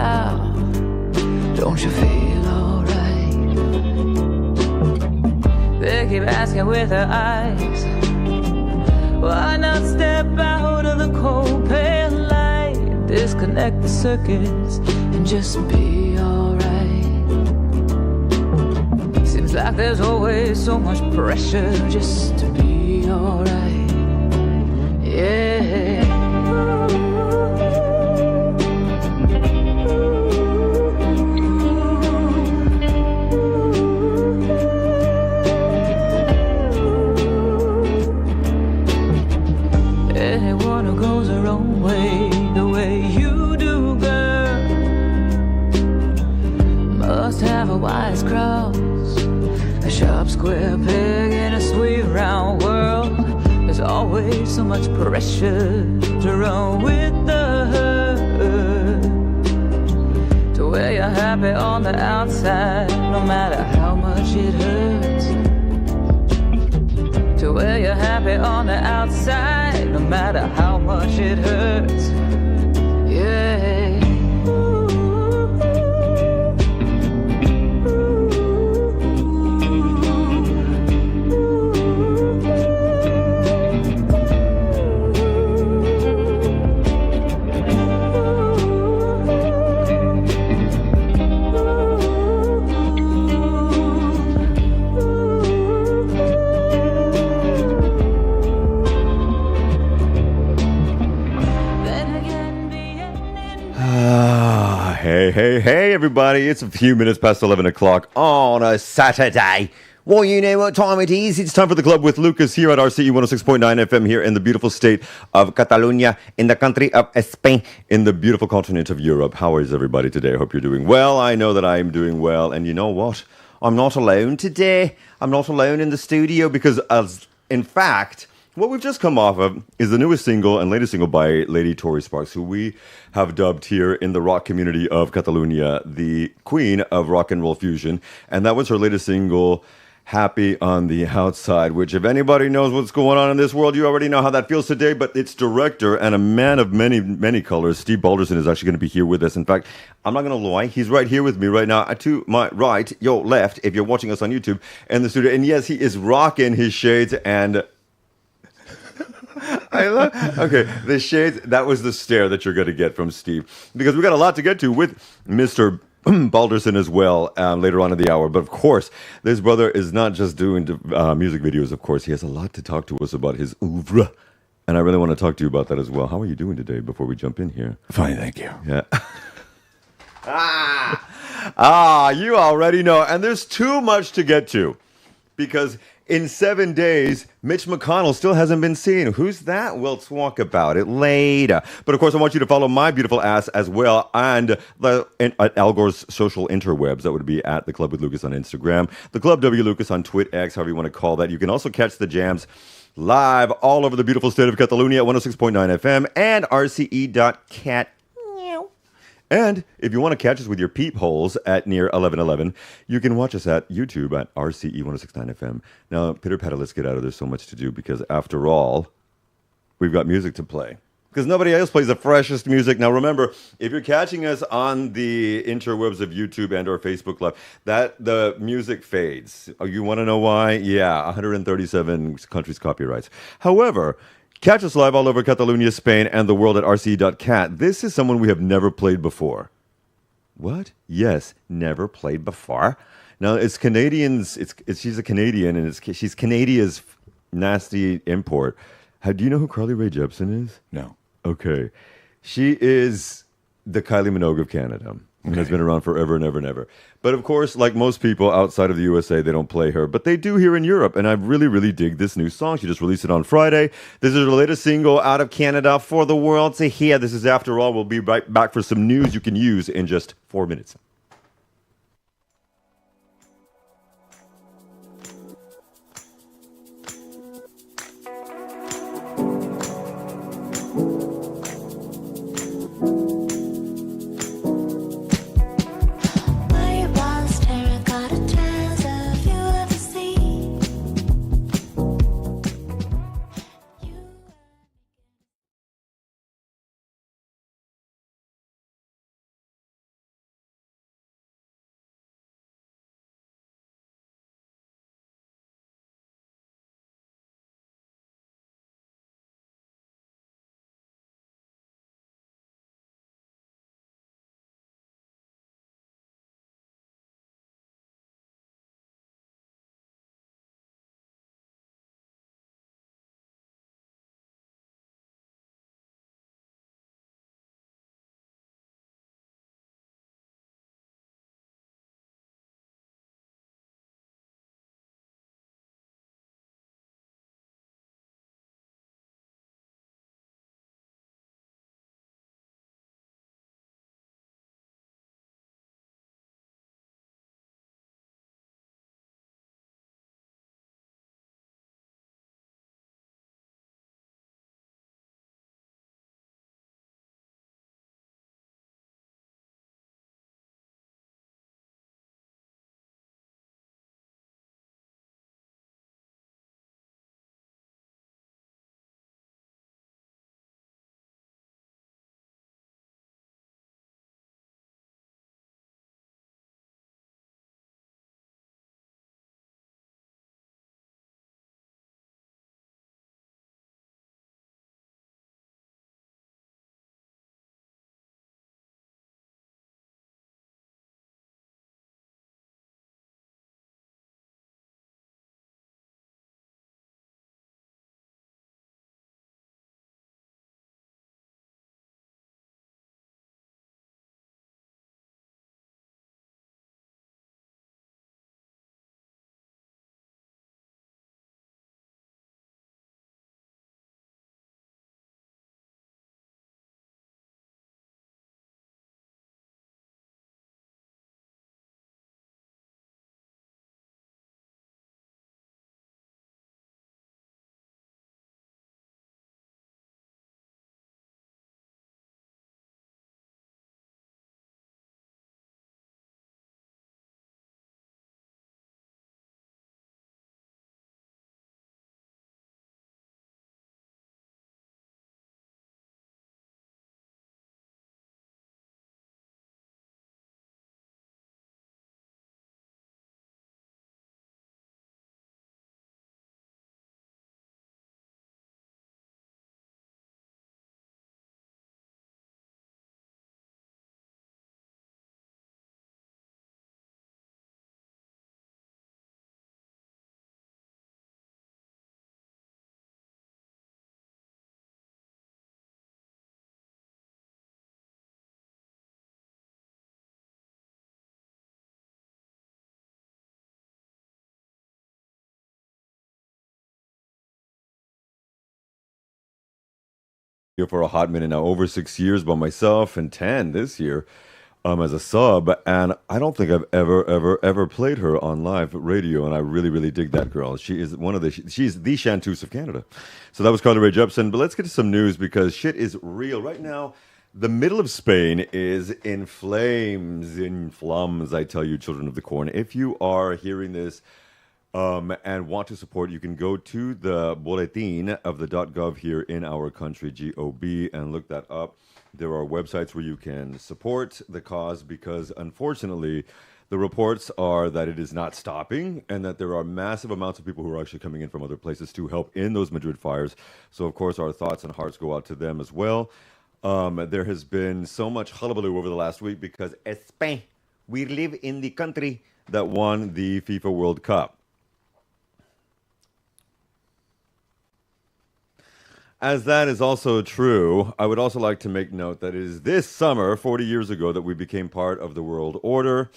how? Don't you feel alright? They keep asking with their eyes, why not step out of the cold pale light? Disconnect the circuits and just be alright. Seems like there's always so much pressure just to be alright. Yeah. Anyone who goes their own way, the way you do, girl, must have a wise cross, a sharp square peg in a sweet round world. There's always so much pressure to run with the herd, to where you're happy on the outside, no matter how much it hurts. To where you're happy on the outside, no matter how much it hurts. Yeah. Hey, everybody. It's a few minutes past 11 o'clock on a Saturday. Well, you know what time it is. It's time for the Club with Lucas here at RCE 106.9 FM here in the beautiful state of Catalonia, in the country of Spain, in the beautiful continent of Europe. How is everybody today? I hope you're doing well. I know that I am doing well. And you know what? I'm not alone today. I'm not alone in the studio because, in fact, what we've just come off of is the newest single and latest single by Lady Tori Sparks, who we have dubbed here in the rock community of Catalonia the queen of rock and roll fusion. And that was her latest single, Happy on the Outside, which if anybody knows what's going on in this world, you already know how that feels today. But its director and a man of many, many colors, Steve Balderson, is actually going to be here with us. In fact, I'm not going to lie, he's right here with me right now, to my right, your left, if you're watching us on YouTube, in the studio. And yes, he is rocking his shades and... Okay, the shades, that was the stare that you're going to get from Steve. Because we got a lot to get to with Mr. Balderson as well later on in the hour. But of course, this brother is not just doing music videos, of course. He has a lot to talk to us about his oeuvre. And I really want to talk to you about that as well. How are you doing today before we jump in here? Fine, thank you. Yeah. You already know. And there's too much to get to. Because in 7 days, Mitch McConnell still hasn't been seen. Who's that? We'll talk about it later. But of course, I want you to follow my beautiful ass as well and at Al Gore's social interwebs. That would be at The Club with Lucas on Instagram, The Club W Lucas on TwitX, however you want to call that. You can also catch the jams live all over the beautiful state of Catalonia at 106.9 FM and rce.cat. And if you want to catch us with your peepholes at near 11:11, you can watch us at YouTube at RCE 106.9 FM. Now, pitter patter, let's get out of there. So much to do because, after all, we've got music to play. Because nobody else plays the freshest music. Now, remember, if you're catching us on the interwebs of YouTube and or Facebook Live, that the music fades. Oh, you want to know why? Yeah, 137 countries' copyrights. However, catch us live all over Catalonia, Spain, and the world at rce.cat. This is someone we have never played before. What? Yes, never played before. Now, it's Canadians. She's a Canadian, and she's Canadia's nasty import. Do you know who Carly Rae Jepsen is? No. Okay. She is the Kylie Minogue of Canada. And has been around forever and ever and ever. But of course, like most people outside of the USA, they don't play her. But they do here in Europe. And I really, really dig this new song. She just released it on Friday. This is her latest single out of Canada for the world to hear. This is After All. We'll be right back for some news you can use in just 4 minutes. for a hot minute now, over 6 years by myself and 10 this year as a sub. And I don't think I've ever played her on live radio. And I really, really dig that girl. She is she's the chanteuse of Canada. So that was Carly Rae Jepsen. But let's get to some news because shit is real. Right now, the middle of Spain is in flames, I tell you, children of the corn. If you are hearing this, and want to support, you can go to the Boletín of the .gov here in our country, GOB, and look that up. There are websites where you can support the cause because, unfortunately, the reports are that it is not stopping and that there are massive amounts of people who are actually coming in from other places to help in those Madrid fires. So, of course, our thoughts and hearts go out to them as well. There has been so much hullabaloo over the last week because Spain, we live in the country that won the FIFA World Cup. As that is also true, I would also like to make note that it is this summer, 40 years ago, that we became part of the world order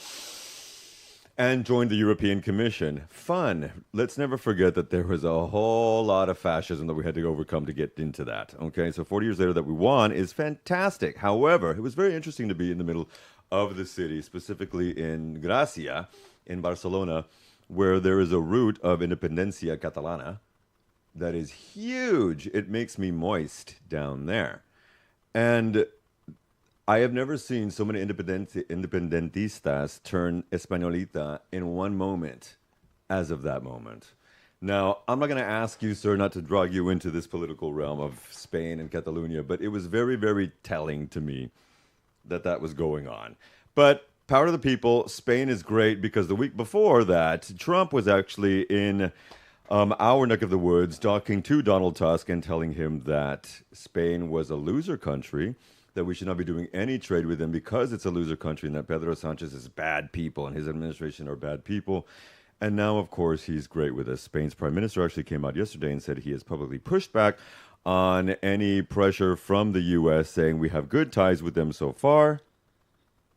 and joined the European Commission. Fun. Let's never forget that there was a whole lot of fascism that we had to overcome to get into that. Okay, so 40 years later that we won is fantastic. However, it was very interesting to be in the middle of the city, specifically in Gracia, in Barcelona, where there is a route of Independencia Catalana that is huge. It makes me moist down there. And I have never seen so many independentistas turn Españolita in one moment as of that moment. Now, I'm not going to ask you, sir, not to drag you into this political realm of Spain and Catalonia, but it was very, very telling to me that that was going on. But power to the people, Spain is great because the week before that, Trump was actually in our neck of the woods, talking to Donald Tusk and telling him that Spain was a loser country, that we should not be doing any trade with them because it's a loser country, and that Pedro Sanchez is bad people and his administration are bad people. And now, of course, he's great with us. Spain's prime minister actually came out yesterday and said he has publicly pushed back on any pressure from the U.S., saying we have good ties with them so far.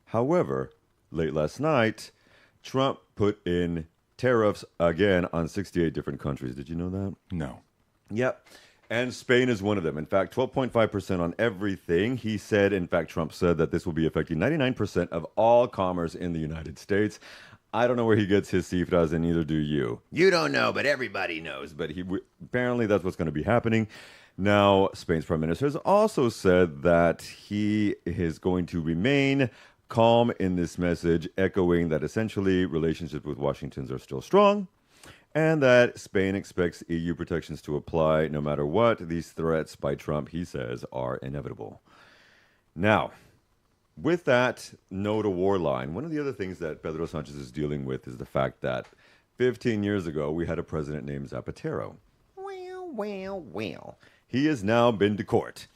However, late last night, Trump put in tariffs again on 68 different countries. Did you know that? No. Yep. And Spain is one of them. In fact, 12.5% on everything. He said, in fact, Trump said that this will be affecting 99% of all commerce in the United States. I don't know where he gets his cifras, and neither do you. You don't know, but everybody knows. But apparently that's what's going to be happening. Now, Spain's prime minister has also said that he is going to remain calm in this message, echoing that essentially relationships with Washington are still strong and that Spain expects EU protections to apply no matter what. These threats by Trump, he says, are inevitable. Now, with that no to war line, one of the other things that Pedro Sanchez is dealing with is the fact that 15 years ago we had a president named Zapatero. Well. He has now been to court.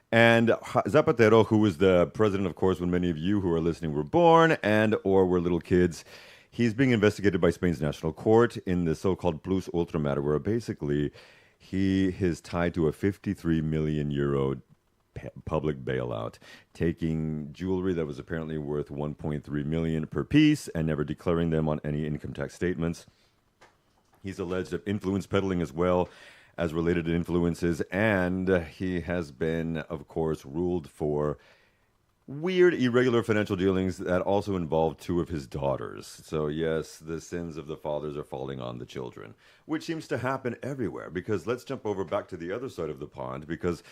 And Zapatero, who was the president, of course, when many of you who are listening were born and or were little kids, he's being investigated by Spain's National Court in the so-called Plus Ultra matter, where basically he is tied to a 53 million euro public bailout, taking jewelry that was apparently worth 1.3 million per piece and never declaring them on any income tax statements. He's alleged of influence peddling as well as related to influences, and he has been, of course, ruled for weird, irregular financial dealings that also involve two of his daughters. So, yes, the sins of the fathers are falling on the children, which seems to happen everywhere, because let's jump over back to the other side of the pond, because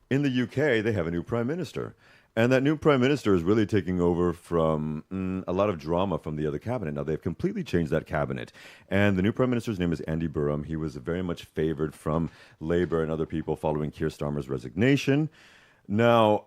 in the UK, they have a new prime minister. And that new prime minister is really taking over from a lot of drama from the other cabinet. Now, they've completely changed that cabinet. And the new prime minister's name is Andy Burnham. He was very much favored from Labour and other people following Keir Starmer's resignation. Now,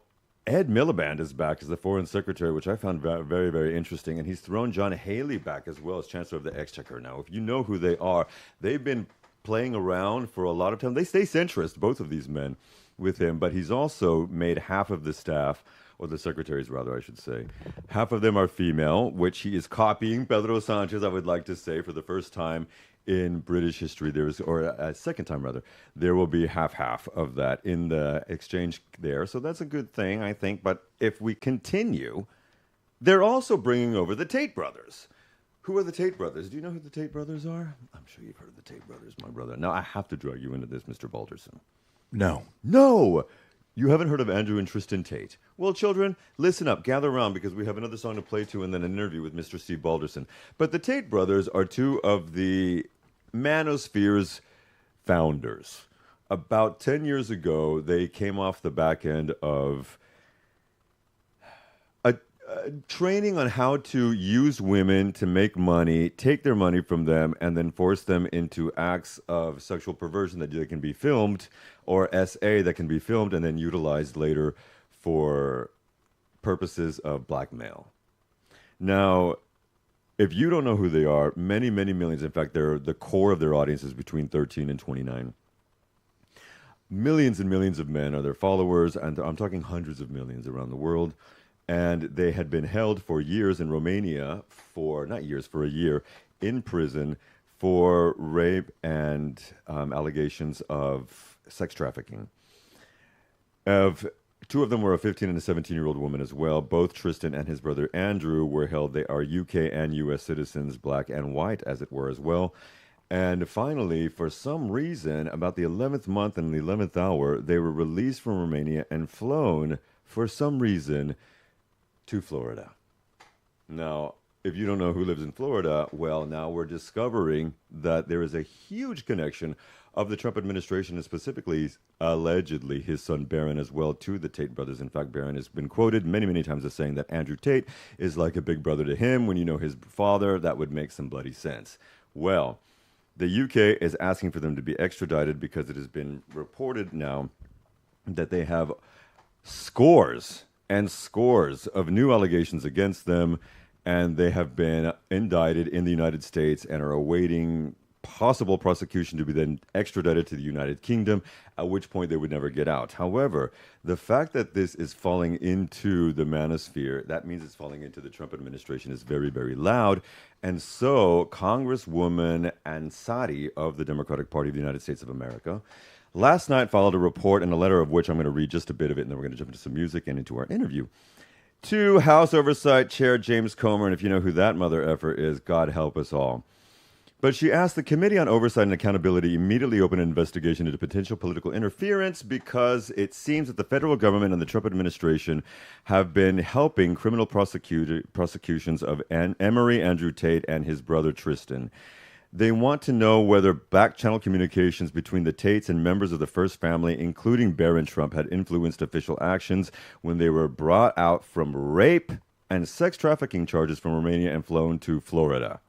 Ed Miliband is back as the foreign secretary, which I found very, very interesting. And he's thrown John Haley back as well as Chancellor of the Exchequer. Now, if you know who they are, they've been playing around for a lot of time. They stay centrist, both of these men, with him, but he's also made half of the staff, or the secretaries rather, I should say, half of them are female, which he is copying Pedro Sanchez, I would like to say, for the first time in British history. Or a second time rather, there will be half of that in the exchange there. So that's a good thing, I think. But if we continue, they're also bringing over the Tate brothers. Who are the Tate brothers? Do you know who the Tate brothers are? I'm sure you've heard of the Tate brothers, my brother. Now, I have to drag you into this, Mr. Balderson. No. No! You haven't heard of Andrew and Tristan Tate. Well, children, listen up, gather around because we have another song to play to and then an interview with Mr. Steve Balderson. But the Tate brothers are two of the manosphere's founders. About 10 years ago, they came off the back end of training on how to use women to make money, take their money from them, and then force them into acts of sexual perversion that can be filmed, or SA that can be filmed and then utilized later for purposes of blackmail. Now, if you don't know who they are, many, many millions, in fact, they're the core of their audience is between 13 and 29. Millions and millions of men are their followers, and I'm talking hundreds of millions around the world. And they had been held for years in Romania not years, for a year in prison for rape and allegations of sex trafficking. Two of them were a 15 and a 17-year-old woman as well. Both Tristan and his brother Andrew were held. They are UK and US citizens, black and white, as it were, as well. And finally, for some reason, about the 11th month and the 11th hour, they were released from Romania and flown, for some reason, to Florida. Now, if you don't know who lives in Florida, well, now we're discovering that there is a huge connection of the Trump administration and specifically, allegedly, his son Barron as well to the Tate brothers. In fact, Barron has been quoted many, many times as saying that Andrew Tate is like a big brother to him. When you know his father, that would make some bloody sense. Well, the UK is asking for them to be extradited because it has been reported now that they have scores and scores of new allegations against them, and they have been indicted in the United States and are awaiting possible prosecution to be then extradited to the United Kingdom, at which point they would never get out. However, the fact that this is falling into the manosphere, that means it's falling into the Trump administration, is very, very loud. And so Congresswoman Ansari of the Democratic Party of the United States of America last night filed a report and a letter of which I'm going to read just a bit of it, and then we're going to jump into some music and into our interview, to House Oversight Chair James Comer. And if you know who that mother effer is, God help us all. But she asked the Committee on Oversight and Accountability immediately open an investigation into potential political interference because it seems that the federal government and the Trump administration have been helping criminal prosecutions of Emery Andrew Tate and his brother Tristan. They want to know whether back-channel communications between the Tates and members of the First Family, including Barron Trump, had influenced official actions when they were brought out from rape and sex trafficking charges from Romania and flown to Florida.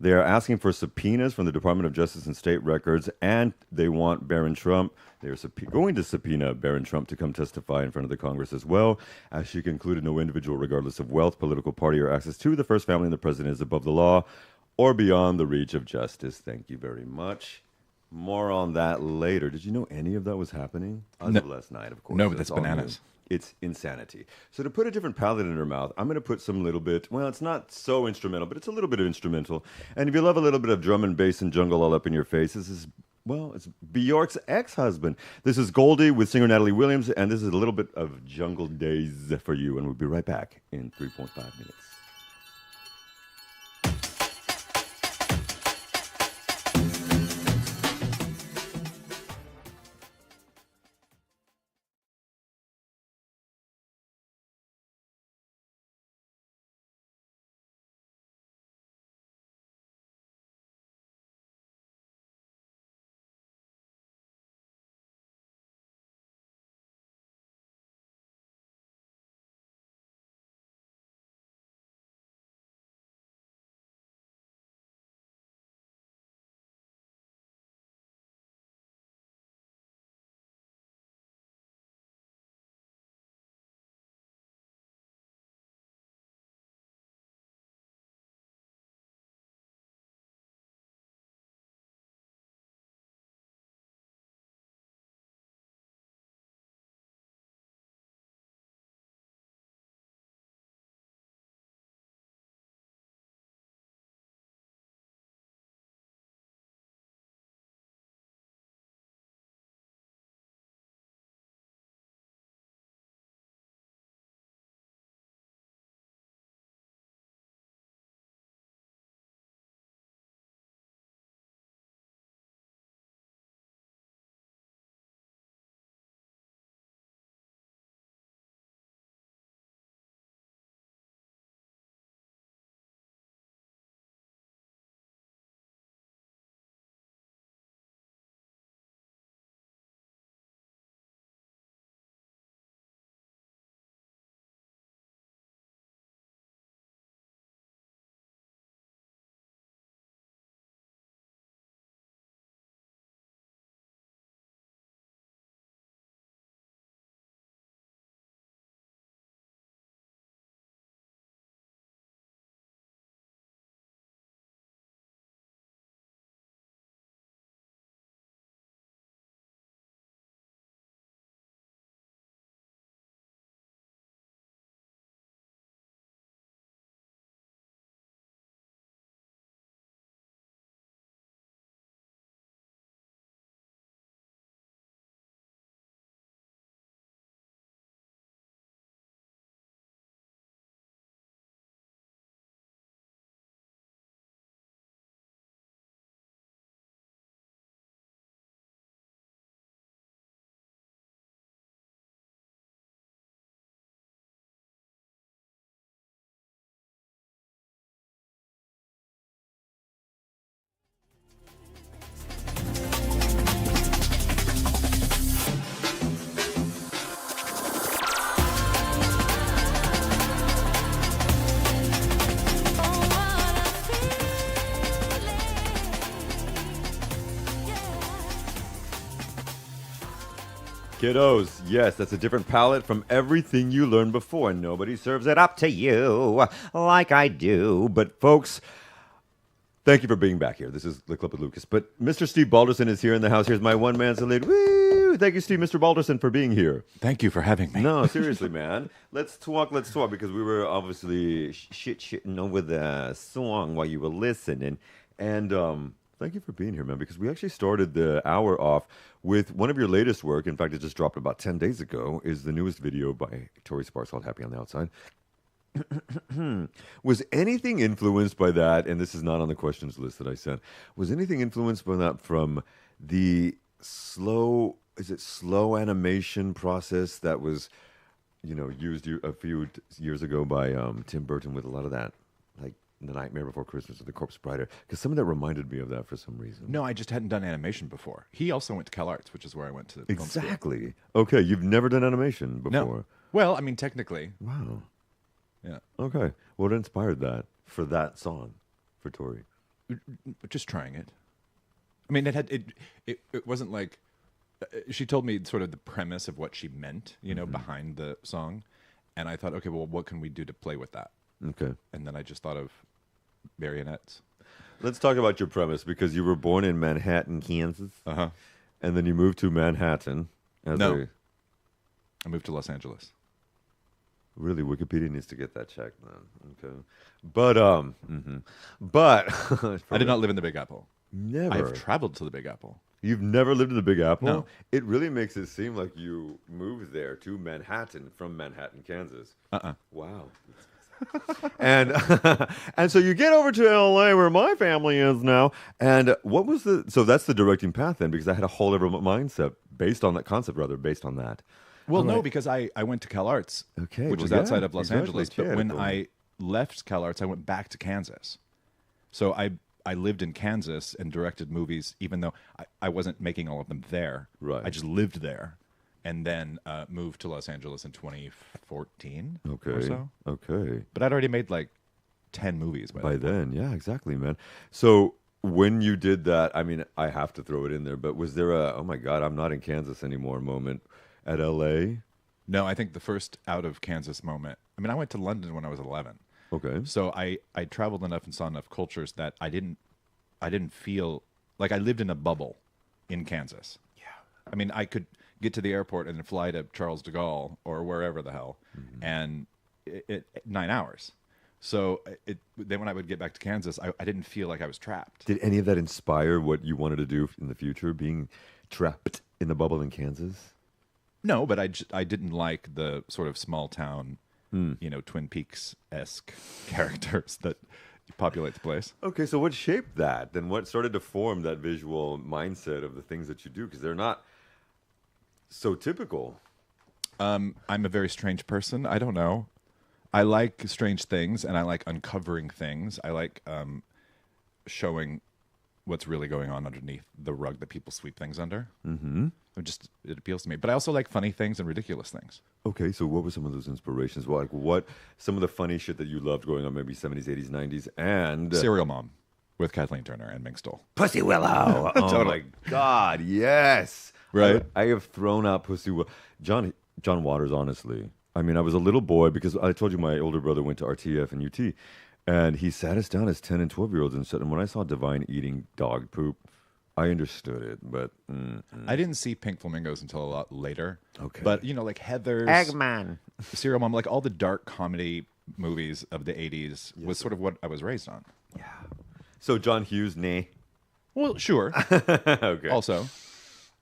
They are asking for subpoenas from the Department of Justice and state records, and they want Barron Trump. They are going to subpoena Barron Trump to come testify in front of the Congress as well. As she concluded, no individual, regardless of wealth, political party, or access to the First Family and the President, is above the law or beyond the reach of justice. Thank you very much. More on that later. Did you know any of that was happening? As of last night, of course. No, but that's all bananas. new. It's insanity. So to put a different palette in her mouth, I'm going to put some little bit, well, it's not so instrumental, but it's a little bit of instrumental. And if you love a little bit of drum and bass and jungle all up in your face, this is, well, it's Bjork's ex-husband. This is Goldie with singer Natalie Williams, and this is a little bit of Jungle Days for you. And we'll be right back in 3.5 minutes. Kiddos, yes, that's a different palette from everything you learned before. Nobody serves it up to you like I do. But folks, thank you for being back here. This is the Clip with Lucas. But Mr. Steve Balderson is here in the house. Here's my one-man salute. Woo! Thank you, Steve, Mr. Balderson, for being here. Thank you for having me. No, seriously, man. Let's talk, because we were obviously shitting over the song while you were listening. And thank you for being here, man, because we actually started the hour off with one of your latest work. In fact, it just dropped about 10 days ago, is the newest video by Tori Sparks called Happy on the Outside. Was anything influenced by that, and this is not on the questions list that I sent, was anything influenced by that from the slow animation process that was, used a few years ago by Tim Burton with a lot of that, like The Nightmare Before Christmas or The Corpse Bride? Because some of that reminded me of that for some reason. No, I just hadn't done animation before. He also went to Cal Arts, which is where I went to film school. Exactly. Okay, you've never done animation before. No. Well, I mean, technically. Wow. Yeah. Okay. What inspired that for that song for Tori? Just trying it. I mean, it wasn't like she told me sort of the premise of what she meant, behind the song, and I thought, okay, well, what can we do to play with that? Okay. And then I just thought of marionettes. Let's talk about your premise, because you were born in Manhattan, Kansas, Uh-huh. and then you moved to Manhattan. No. I moved to Los Angeles. Really, Wikipedia needs to get that checked, man. Okay, but I did not live in the Big Apple. Never. I've traveled to the Big Apple. You've never lived in the Big Apple? No. It really makes it seem like you moved there to Manhattan from Manhattan, Kansas. Wow. and and so you get over to LA where my family is now. And what was so that's the directing path then, because I had a whole other mindset based on that concept, based on that. Well, no, because I went to Cal Arts, which is outside of Los Angeles. But when I left Cal Arts, I went back to Kansas. So I lived in Kansas and directed movies, even though I wasn't making all of them there. Right. I just lived there, and then moved to Los Angeles in 2014 or so. Okay. But I'd already made like 10 movies by then. Yeah, exactly, man. So when you did that, I mean, I have to throw it in there, but was there a, oh my God, I'm not in Kansas anymore moment at LA? No, I think the first out of Kansas moment. I mean, I went to London when I was 11. Okay. So I traveled enough and saw enough cultures that I didn't feel like I lived in a bubble in Kansas. Yeah. I mean, I could get to the airport and then fly to Charles de Gaulle or wherever the hell, and it 9 hours. So then when I would get back to Kansas, I didn't feel like I was trapped. Did any of that inspire what you wanted to do in the future, being trapped in the bubble in Kansas? No, but I didn't like the sort of small town, Twin Peaks-esque characters that populate the place. Okay, so what shaped that? Then what started to form that visual mindset of the things that you do? Because they're not so typical. I'm a very strange person. I don't know. I like strange things, and I like uncovering things. I like showing what's really going on underneath the rug that people sweep things under. Mm-hmm. It appeals to me. But I also like funny things and ridiculous things. Okay, so what were some of those inspirations? What some of the funny shit that you loved growing up, maybe 70s, 80s, 90s, and... Serial Mom with Kathleen Turner and Ming Stoll. Pussy Willow! Oh, my God, yes! Right? I have thrown out Pussy Willow. John Waters, honestly. I mean, I was a little boy, because I told you my older brother went to RTF and UT, and he sat us down as 10 and 12-year-olds and said, and when I saw Divine eating dog poop, I understood it, but... I didn't see Pink Flamingos until a lot later. Okay. But, like Heathers... Eggman. Serial Mom, like all the dark comedy movies of the 80s was sort of what I was raised on. Yeah. So John Hughes, nay? Well, sure. Okay. Also.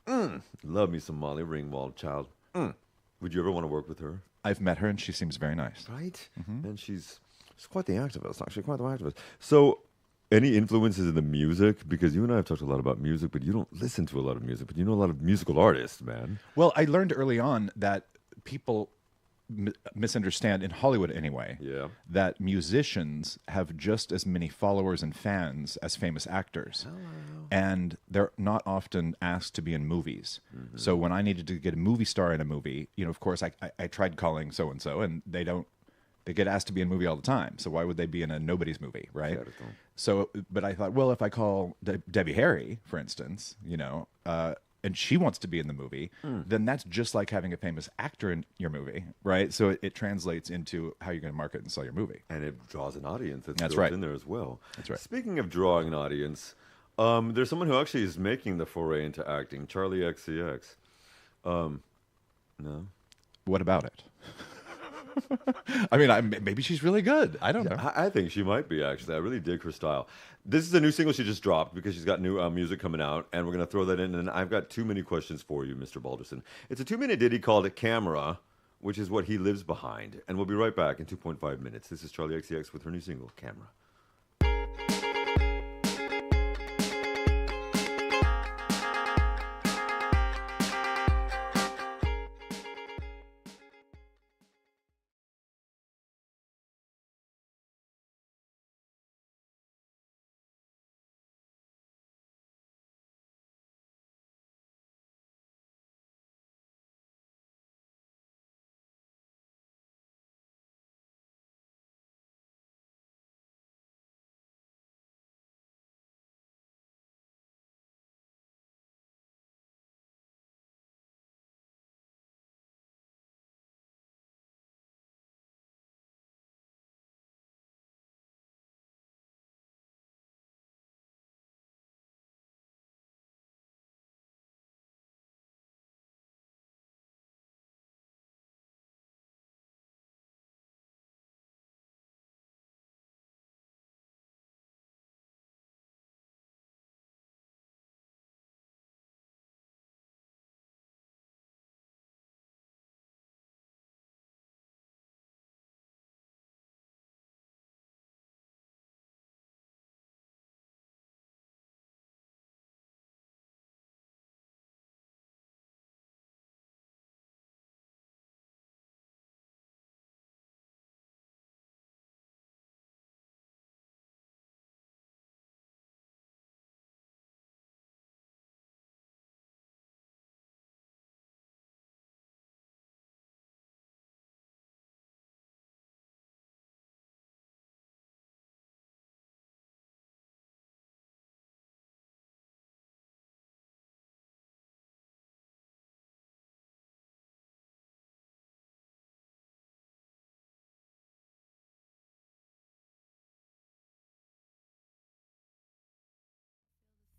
Love me some Molly Ringwald, child. Would you ever want to work with her? I've met her, and she seems very nice. Right? Mm-hmm. And she's quite the activist, actually, quite the activist. So... any influences in the music? Because you and I have talked a lot about music, but you don't listen to a lot of music, but you know a lot of musical artists, man. Well, I learned early on that people misunderstand, in Hollywood anyway, that musicians have just as many followers and fans as famous actors. Hello. And they're not often asked to be in movies. Mm-hmm. So when I needed to get a movie star in a movie, of course, I tried calling so-and-so, and they get asked to be in a movie all the time. So why would they be in a nobody's movie, right? So, but I thought, well, if I call Debbie Harry, for instance, and she wants to be in the movie, then that's just like having a famous actor in your movie, right? So it translates into how you're going to market and sell your movie. And it draws an audience. That's built right. in there as well. That's right. Speaking of drawing an audience, there's someone who actually is making the foray into acting, Charlie XCX. No. What about it? I mean, maybe she's really good. I don't know. I think she might be, actually. I really dig her style. This is a new single she just dropped because she's got new music coming out, and we're going to throw that in. And I've got too many questions for you, Mr. Balderson. It's a 2-minute ditty called Camera, which is what he lives behind. And we'll be right back in 2.5 minutes. This is Charlie XCX with her new single, Camera.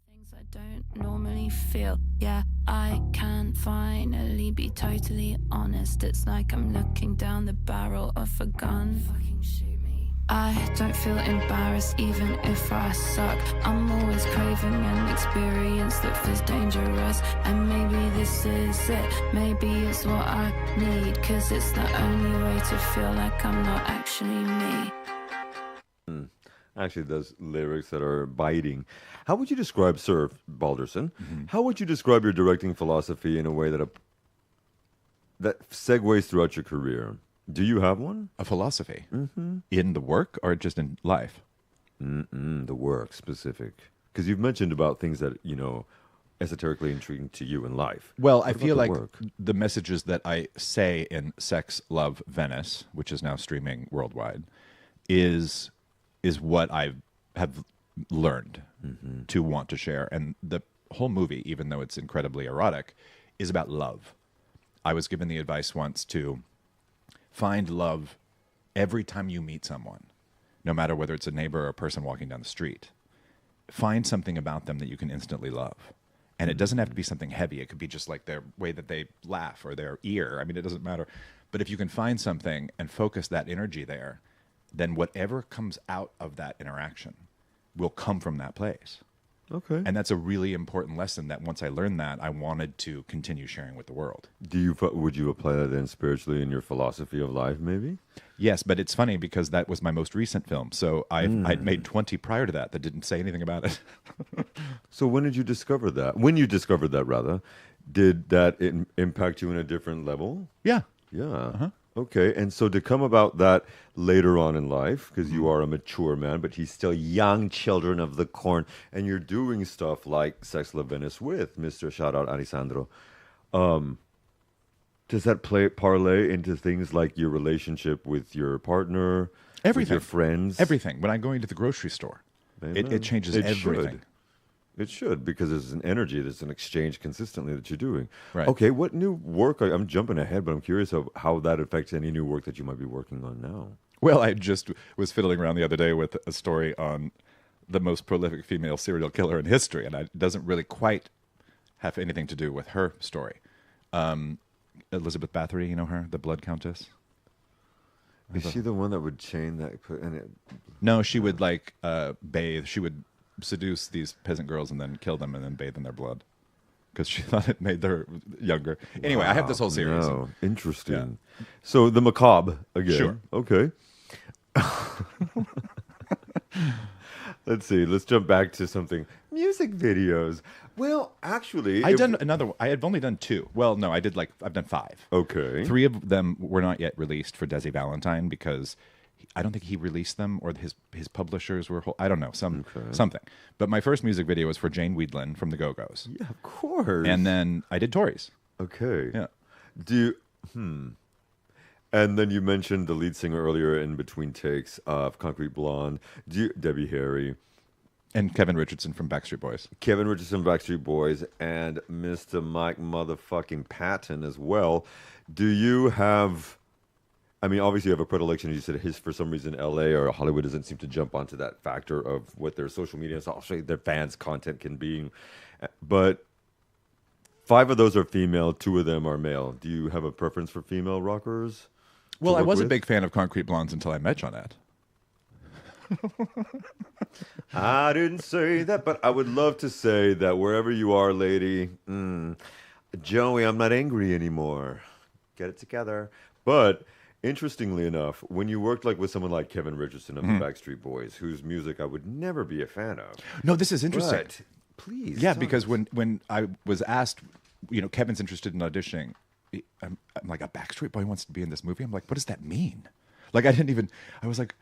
Things I don't normally feel. Yeah, I can finally be totally honest. It's like I'm looking down the barrel of a gun. Fucking shoot me. I don't feel embarrassed even if I suck. I'm always craving an experience that feels dangerous. And maybe this is it. Maybe it's what I need. Cause it's the only way to feel like I'm not actually me. Actually, those lyrics that are biting. How would you describe, Sir Balderson, how would you describe your directing philosophy in a way that segues throughout your career? Do you have one? A philosophy? In the work or just in life? The work specific. Because you've mentioned about things that, esoterically intriguing to you in life. Well, What I about feel the like work? the messages that I say in Sex, Love, Venice, which is now streaming worldwide, is what I have learned to want to share. And the whole movie, even though it's incredibly erotic, is about love. I was given the advice once to find love every time you meet someone, no matter whether it's a neighbor or a person walking down the street. Find something about them that you can instantly love. And it doesn't have to be something heavy. It could be just like their way that they laugh or their ear. I mean, it doesn't matter. But if you can find something and focus that energy there, then whatever comes out of that interaction will come from that place. Okay. And that's a really important lesson that once I learned that, I wanted to continue sharing with the world. Would you apply that then spiritually in your philosophy of life, maybe? Yes, but it's funny because that was my most recent film. So I'd made 20 prior to that didn't say anything about it. So when did you discover that? When you discovered that, rather, did that impact you in a different level? Yeah. Yeah. Okay. And so to come about that later on in life, because you are a mature man, but he's still young children of the corn, and you're doing stuff like Sex, Love, Venice with Mr. Shout Out Alessandro. Does that parlay into things like your relationship with your partner, Everything. with your friends? Everything. When I'm going to the grocery store, it changes everything. It should, because there's an energy, there's an exchange consistently that you're doing. Right. Okay, what new work? I'm jumping ahead, but I'm curious of how that affects any new work that you might be working on now. Well, I just was fiddling around the other day with a story on the most prolific female serial killer in history, and it doesn't really quite have anything to do with her story. Elizabeth Bathory, you know her, the Blood Countess? Is she the one that would chain that? No, she would like bathe. She would seduce these peasant girls and then kill them and then bathe in their blood because she thought it made her younger. Anyway, I have this whole series. No, interesting. Yeah. So the macabre again. Sure. Okay. Let's see. Let's jump back to something. Music videos. Well, actually, I have only done 2. Well, no, I've done 5. Okay. 3 of them were not yet released for Desi Valentine because I don't think he released them, or his publishers were. I don't know, something. But my first music video was for Jane Weedland from the Go-Go's. Yeah, of course. And then I did Tori's. Okay. Yeah. And then you mentioned the lead singer earlier in between takes of Concrete Blonde, Debbie Harry. And Kevin Richardson from Backstreet Boys. Kevin Richardson, Backstreet Boys, and Mr. Mike motherfucking Patton as well. Do you have, I mean, obviously you have a predilection. You said for some reason LA or Hollywood doesn't seem to jump onto that factor of what their social media and also their fans' content can be. But 5 of those are female, 2 of them are male. Do you have a preference for female rockers? Well, I was a big fan of Concrete Blondes until I met Jeanette. I didn't say that, but I would love to say that wherever you are, lady, Joey, I'm not angry anymore. Get it together. But interestingly enough, when you worked with someone like Kevin Richardson of the Backstreet Boys, whose music I would never be a fan of. No, this is interesting. But, please. Yeah, because when I was asked, Kevin's interested in auditioning, I'm like, a Backstreet Boy wants to be in this movie? I'm like, what does that mean? Like, I was like,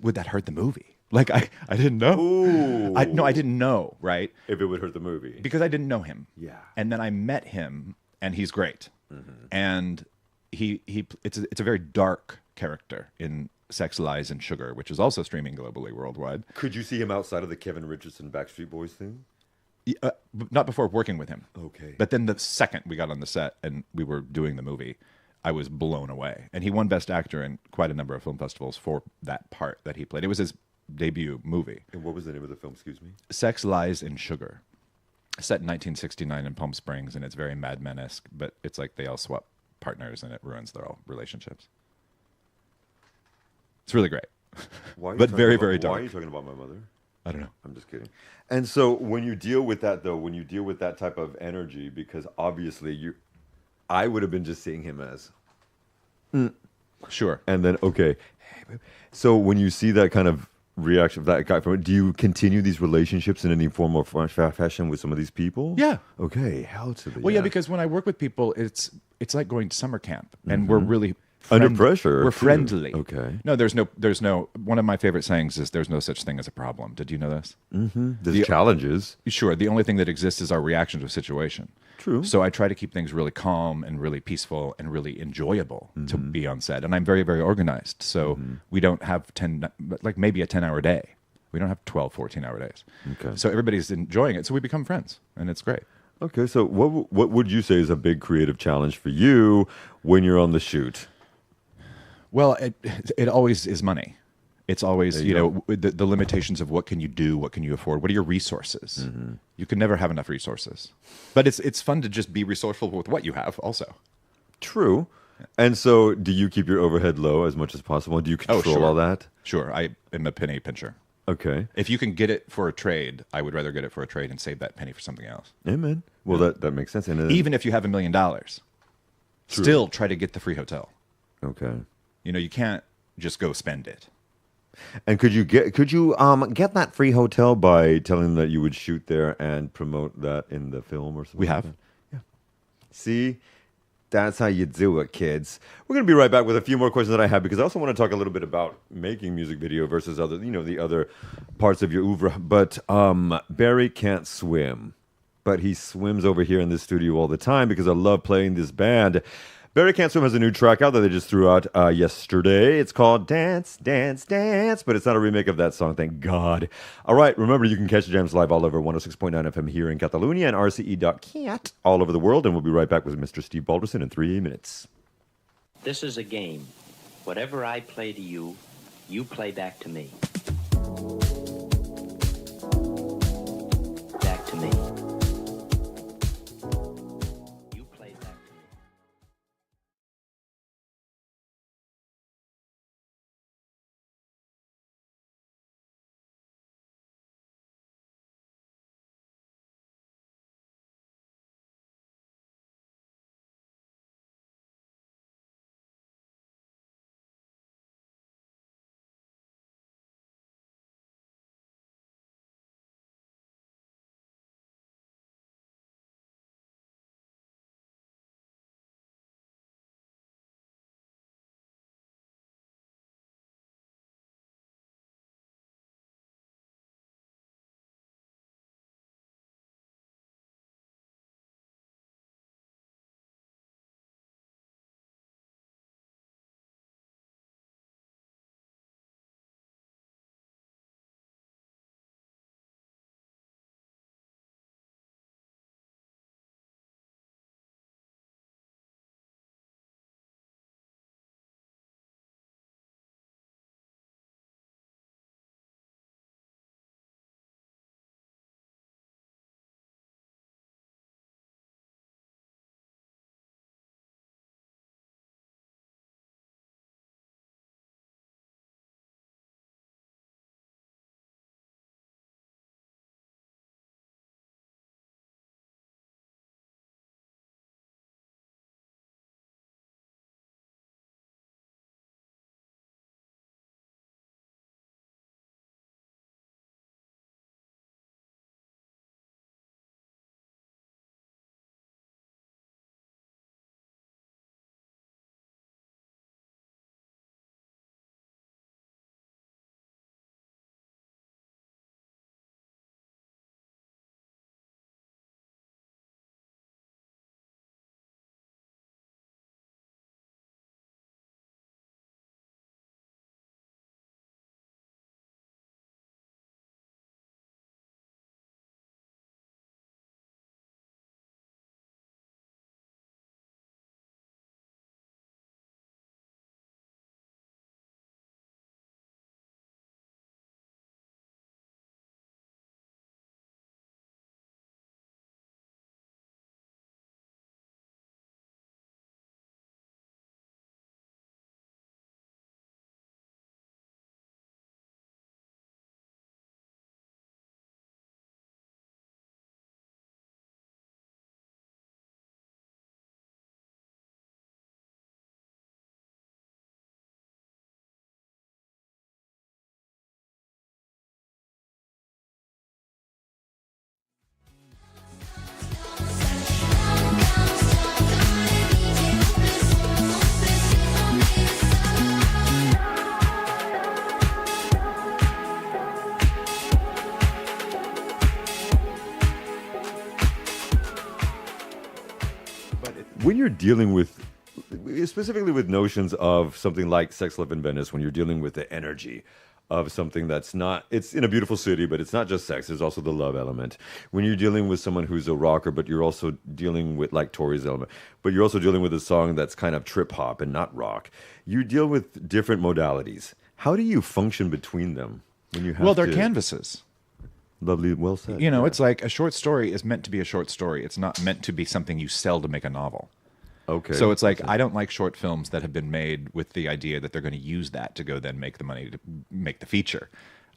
would that hurt the movie? Like, I didn't know. Ooh. I didn't know, right? If it would hurt the movie. Because I didn't know him. Yeah. And then I met him, and he's great. Mm-hmm. And it's a very dark character in Sex, Lies, and Sugar, which is also streaming globally, worldwide. Could you see him outside of the Kevin Richardson Backstreet Boys thing? Not before working with him. Okay. But then the second we got on the set and we were doing the movie, I was blown away. And he won Best Actor in quite a number of film festivals for that part that he played. It was his debut movie. And what was the name of the film, excuse me? Sex, Lies, and Sugar. Set in 1969 in Palm Springs, and it's very Mad Men-esque, but it's like they all swap partners and it ruins their all relationships. It's really great. But very, very dark. Why are you talking about my mother? I don't know. I'm just kidding. And so when you deal with that, though, when you deal with that type of energy, because obviously I would have been just seeing him as... Sure. And then, okay. So when you see that kind of reaction of that guy from it, do you continue these relationships in any form or fashion with some of these people? Yeah. Okay. Hell to the Well, yeah, because when I work with people, it's like going to summer camp, and we're really under pressure. We're too. friendly. Okay. No, there's no. One of my favorite sayings is "There's no such thing as a problem." Did you know this? Mm-hmm. There's challenges. Sure. The only thing that exists is our reaction to a situation. True. So I try to keep things really calm and really peaceful and really enjoyable to be on set. And I'm very, very organized. So we don't have maybe a 10-hour day. We don't have 12, 14-hour days. Okay. So everybody's enjoying it. So we become friends, and it's great. Okay. So what would you say is a big creative challenge for you when you're on the shoot? Well, it always is money. It's always, the limitations of what can you do, what can you afford, what are your resources. You can never have enough resources. But it's fun to just be resourceful with what you have also. True. And so do you keep your overhead low as much as possible? Do you control all that? Sure. I am a penny pincher. Okay. If you can get it for a trade, I would rather get it for a trade and save that penny for something else. Amen. Well, that makes sense. And even if you have $1 million, still try to get the free hotel. Okay. You can't just go spend it. And could you get that free hotel by telling them that you would shoot there and promote that in the film or something? We have. Yeah. See, that's how you do it, kids. We're going to be right back with a few more questions that I have because I also want to talk a little bit about making music video versus other, the other parts of your oeuvre. But Barry can't swim, but he swims over here in this studio all the time because I love playing this band. Barry Can't Swim has a new track out that they just threw out yesterday. It's called Dance, Dance, Dance, but it's not a remake of that song, thank God. All right, remember, you can catch the jams live all over 106.9 FM here in Catalonia and RCE.cat all over the world, and we'll be right back with Mr. Steve Balderson in 3 minutes. This is a game. Whatever I play to you, you play back to me. Back to me. You play back to me. When you're dealing with, specifically with notions of something like Sex, Love, and Venice, when you're dealing with the energy of something that's not, it's in a beautiful city, but it's not just sex, there's also the love element. When you're dealing with someone who's a rocker, but you're also dealing with, like Tori's element, but you're also dealing with a song that's kind of trip hop and not rock, you deal with different modalities. How do you function between them when you have Well, they're canvases. Lovely, well said. You know, it's like a short story is meant to be a short story. It's not meant to be something you sell to make a novel. Okay. So it's like, I don't like short films that have been made with the idea that they're going to use that to go then make the money to make the feature.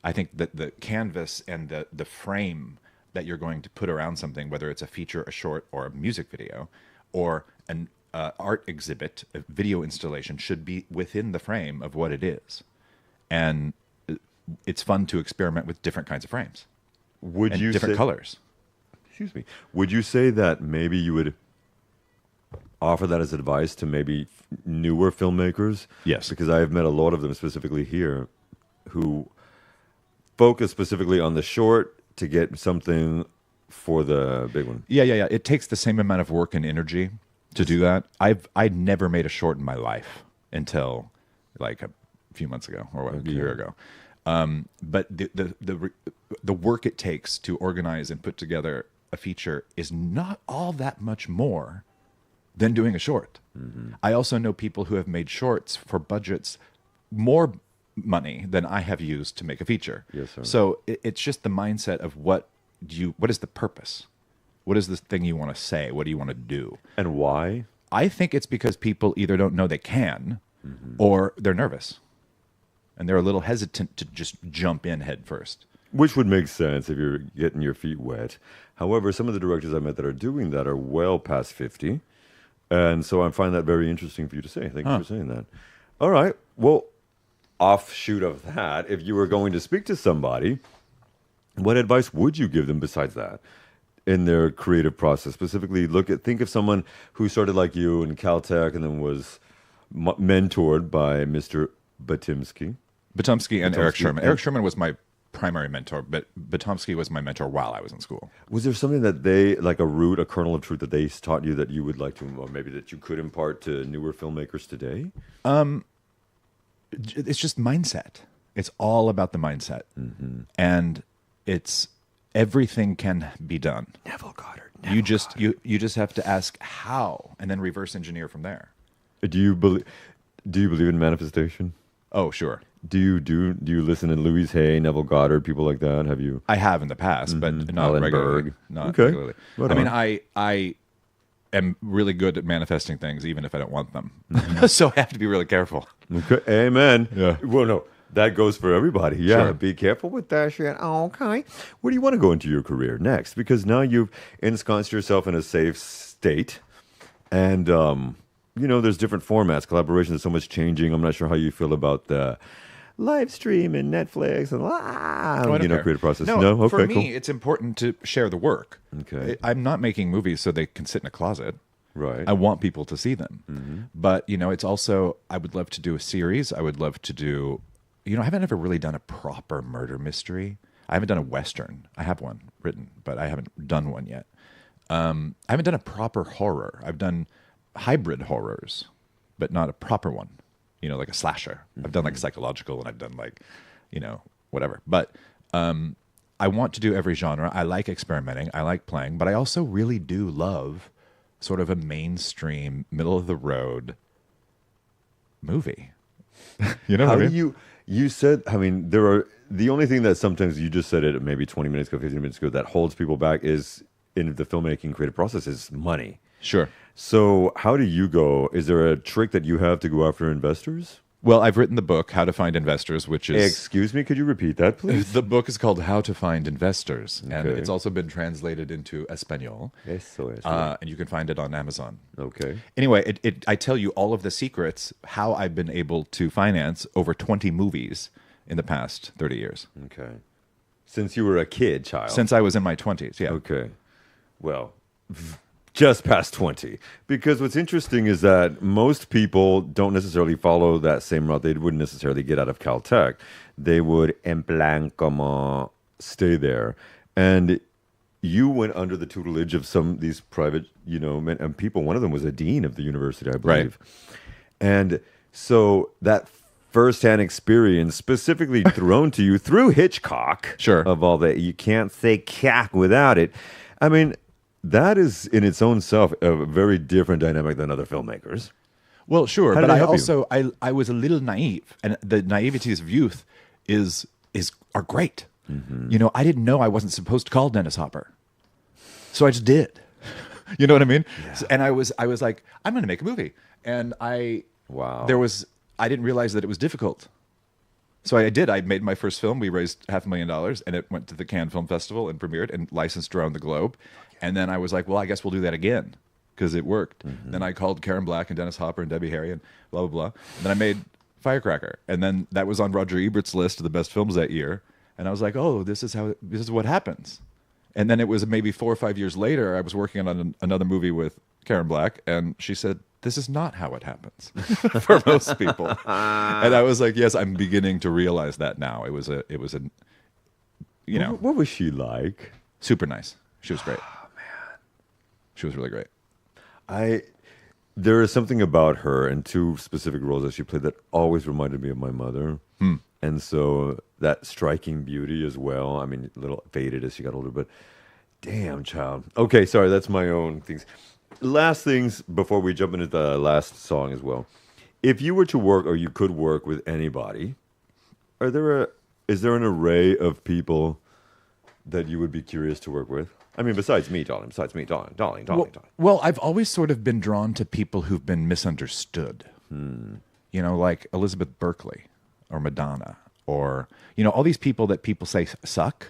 I think that the canvas and the frame that you're going to put around something, whether it's a feature, a short, or a music video, or an art exhibit, a video installation, should be within the frame of what it is. And it's fun to experiment with different kinds of frames. Would you different say, colors? Excuse me. Would you say that maybe you would offer that as advice to maybe newer filmmakers? Yes. Because I have met a lot of them specifically here who focus specifically on the short to get something for the big one. Yeah. It takes the same amount of work and energy to do that. I'd never made a short in my life until like a few months ago or a year ago. But the work it takes to organize and put together a feature is not all that much more than doing a short. I also know people who have made shorts for budgets more money than I have used to make a feature. Yes, sir. So it's just the mindset of what is the purpose? What is this thing you want to say? What do you want to do? And why? I think it's because people either don't know they can or they're nervous. And they're a little hesitant to just jump in head first. Which would make sense if you're getting your feet wet. However, some of the directors I met that are doing that are well past 50. And so I find that very interesting for you to say. Thank you for saying that. All right. Well, offshoot of that, if you were going to speak to somebody, what advice would you give them besides that in their creative process? Specifically, think of someone who started like you in Caltech and then was mentored by Mr. Batumsky and Eric Sherman. Eric Sherman was my primary mentor, but Batumsky was my mentor while I was in school. Was there something that they, like a kernel of truth that they taught you that you would like to, or maybe that you could impart to newer filmmakers today? It's just mindset. It's all about the mindset. And it's everything can be done. Neville Goddard. You just have to ask how and then reverse engineer from there. Do you believe in manifestation? Oh, sure. Do you listen to Louise Hay, Neville Goddard, people like that? Have you? I have in the past, but not Alan regularly. Berg. Not Okay. regularly. Right I mean, on. I am really good at manifesting things, even if I don't want them. So I have to be really careful. Okay. Amen. Yeah. Well, no, that goes for everybody. Yeah. Sure. Be careful with that shit. Okay. Where do you want to go into your career next? Because now you've ensconced yourself in a safe state, and there's different formats, collaborations. There's so much changing. I'm not sure how you feel about the live stream and Netflix and I don't care. creative process. No, Okay, for me, cool. it's important to share the work. Okay. I'm not making movies so they can sit in a closet. Right. I want people to see them. But, it's also, I would love to do a series. I would love to do, I haven't ever really done a proper murder mystery. I haven't done a Western. I have one written, but I haven't done one yet. I haven't done a proper horror. I've done hybrid horrors, but not a proper one. Like a slasher. I've done like psychological and I've done like, whatever. But I want to do every genre. I like experimenting. I like playing, but I also really do love sort of a mainstream, middle of the road movie. You know How what I do mean? you said, the only thing that sometimes you just said it maybe 20 minutes ago, 15 minutes ago, that holds people back is in the filmmaking creative process is money. Sure. So how do you go? Is there a trick that you have to go after investors? Well, I've written the book, How to Find Investors, which is... Excuse me, could you repeat that, please? The book is called How to Find Investors, and Okay. it's also been translated into Espanol. Eso. And you can find it on Amazon. Okay. Anyway, I tell you all of the secrets, how I've been able to finance over 20 movies in the past 30 years. Okay. Since you were a child. Since I was in my 20s, yeah. Okay. Well, just past 20. Because what's interesting is that most people don't necessarily follow that same route. They wouldn't necessarily get out of Caltech. They would, en plan, como, stay there. And you went under the tutelage of some of these private, men and people. One of them was a dean of the university, I believe. Right. And so that firsthand experience specifically thrown to you through Hitchcock. Sure. Of all that. You can't say cack without it. I mean, that is in its own self a very different dynamic than other filmmakers. Well, sure, How did but it I help you? also I was a little naive, and the naiveties of youth are great. Mm-hmm. I didn't know I wasn't supposed to call Dennis Hopper, so I just did. You know what I mean? Yeah. And I was like, I'm going to make a movie, and I didn't realize that it was difficult. So I did. I made my first film. We raised $500,000, and it went to the Cannes Film Festival and premiered and licensed around the globe. And then I was like, well, I guess we'll do that again because it worked. Mm-hmm. Then I called Karen Black and Dennis Hopper and Debbie Harry and blah, blah, blah. And then I made Firecracker. And then that was on Roger Ebert's list of the best films that year. And I was like, oh, this is what happens. And then it was maybe 4 or 5 years later, I was working on another movie with Karen Black, and she said, this is not how it happens for most people. And I was like, yes, I'm beginning to realize that now. It was What was she like? super nice. She was great. She was really great. there is something about her and two specific roles that she played that always reminded me of my mother. And so that striking beauty as well. I mean, a little faded as she got older, but damn, child. Okay, sorry, that's my own things. Last things before we jump into the last song as well. If you were to work or you could work with anybody, is there an array of people that you would be curious to work with? I mean, besides me, darling. Well, I've always sort of been drawn to people who've been misunderstood. You know, like Elizabeth Berkley or Madonna or, you know, all these people that people say suck.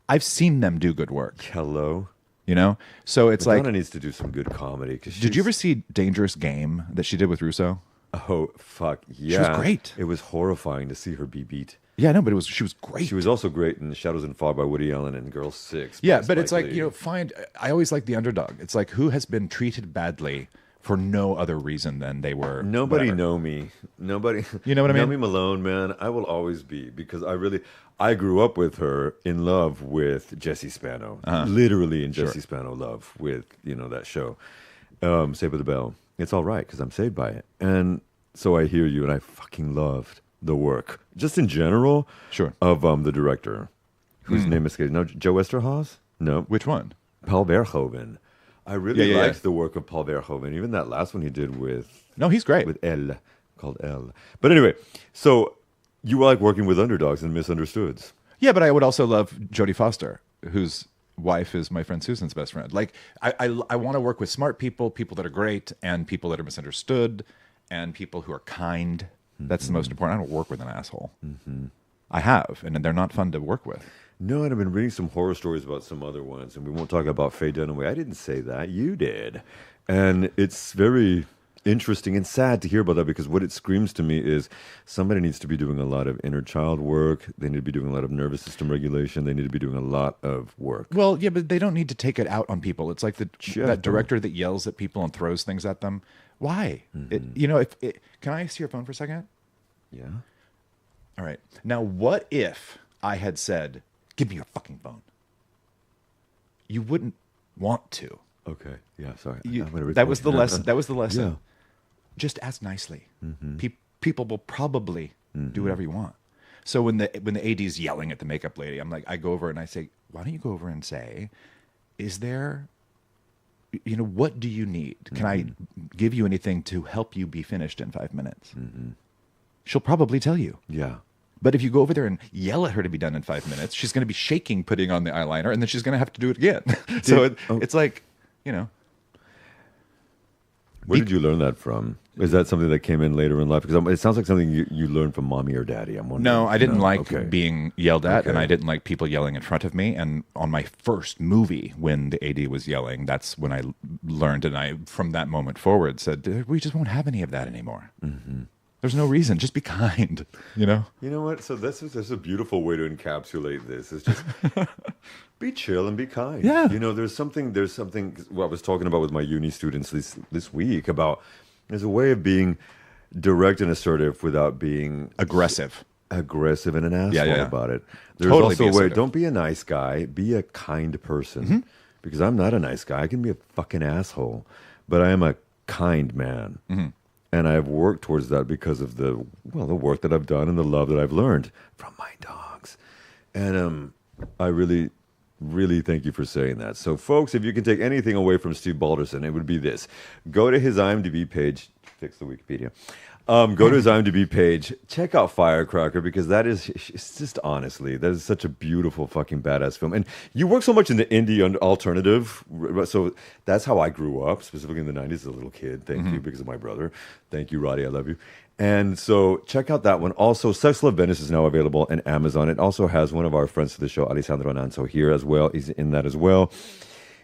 I've seen them do good work. Hello. You know? So it's Madonna needs to do some good comedy. Did you ever see Dangerous Game that she did with Russo? Oh, fuck. Yeah. She was great. It was horrifying to see her be beat. Yeah, no, but she was great. She was also great in Shadows and Fog by Woody Allen and Girl 6. Yeah, but it's like, you know, I always like the underdog. It's like, who has been treated badly for no other reason than they were. Nobody whatever. know me. Nobody. You know what I mean? Know me Malone, man. I will always be because I grew up with her in love with Jesse Spano. Literally in Jesse Spano love with, you know, that show. Saved by the Bell. It's all right because I'm saved by it. And so I hear you and I fucking loved the work. Just in general of the director whose name escapes. No, Joe Esterhazy? No. Which one? Paul Verhoeven. I really liked the work of Paul Verhoeven. Even that last one he did with... No, he's great. With Elle, called Elle. But anyway, so you like working with underdogs and misunderstoods. Yeah, but I would also love Jodie Foster, whose wife is my friend Susan's best friend. Like, I want to work with smart people, people that are great, and people that are misunderstood, and people who are kind. That's the most important. I don't work with an asshole. I have, and they're not fun to work with. No, and I've been reading some horror stories about some other ones, and we won't talk about Faye Dunaway. I didn't say that. You did. And it's very interesting and sad to hear about that because what it screams to me is somebody needs to be doing a lot of inner child work. They need to be doing a lot of nervous system regulation. They need to be doing a lot of work. Well, yeah, but they don't need to take it out on people. It's like that director that yells at people and throws things at them. Why? Can I see your phone for a second? Yeah. All right. Now, what if I had said, give me your fucking phone? You wouldn't want to. Okay. Yeah, sorry. That was the lesson. That was the lesson. Yeah. Just ask nicely. People will probably do whatever you want. So when the AD's yelling at the makeup lady, I'm like, I go over and I say, why don't you go over and say, is there, you know, what do you need? Can I give you anything to help you be finished in 5 minutes? She'll probably tell you. Yeah. But if you go over there and yell at her to be done in 5 minutes, she's going to be shaking putting on the eyeliner, and then she's going to have to do it again. So it's like, you know. Where did you learn that from? Is that something that came in later in life? Because it sounds like something you learned from mommy or daddy. I'm wondering. No, I didn't like being yelled at, and I didn't like people yelling in front of me. And on my first movie, when the AD was yelling, that's when I learned, and I, from that moment forward, said, we just won't have any of that anymore. There's no reason. Just be kind, you know? You know what? So this is a beautiful way to encapsulate this. It's just be chill and be kind. Yeah. You know, there's something what I was talking about with my uni students this week about there's a way of being direct and assertive without being aggressive and an asshole about it. There's totally also a way, don't be a nice guy, be a kind person. Because I'm not a nice guy. I can be a fucking asshole, but I am a kind man. And I've worked towards that because of the work that I've done and the love that I've learned from my dogs. And I really, really thank you for saying that. So, folks, if you can take anything away from Steve Balderson, it would be this. Go to his IMDb page. Fix the Wikipedia. Go to his IMDb page. Check out Firecracker because it's just honestly, that is such a beautiful fucking badass film. And you work so much in the indie and alternative. So that's how I grew up, specifically in the 90s as a little kid. Thank you because of my brother. Thank you, Roddy. I love you. And so check out that one. Also, Sex Love Venice is now available on Amazon. It also has one of our friends to the show, Alessandro Nanzo, here as well. He's in that as well.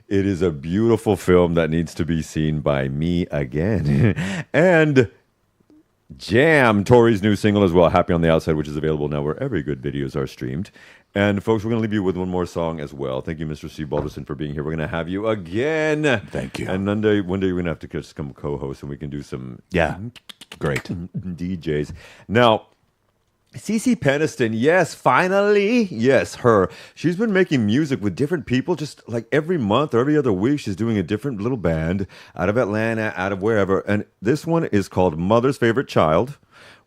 It is a beautiful film that needs to be seen by me again. And Jam, Tori's new single as well, Happy on the Outside, which is available now wherever good videos are streamed. And folks, we're going to leave you with one more song as well. Thank you, Mr. Steve Balderson, for being here. We're going to have you again. Thank you. And one day you're going to have to just come co-host and we can do some great DJs. Now, CeCe Peniston, yes, finally, yes, her. She's been making music with different people just like every month or every other week. She's doing a different little band out of Atlanta, out of wherever. And this one is called Mother's Favorite Child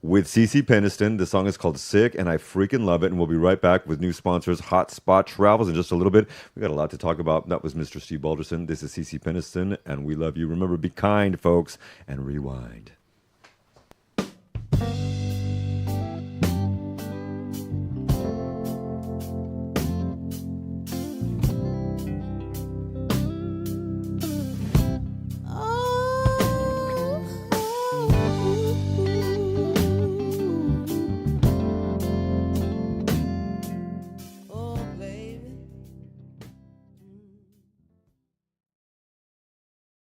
with CeCe Peniston. The song is called Sick, and I freaking love it. And we'll be right back with new sponsors, Hotspot Travels, in just a little bit. We got a lot to talk about. That was Mr. Steve Balderson. This is CeCe Peniston, and we love you. Remember, be kind, folks, and rewind.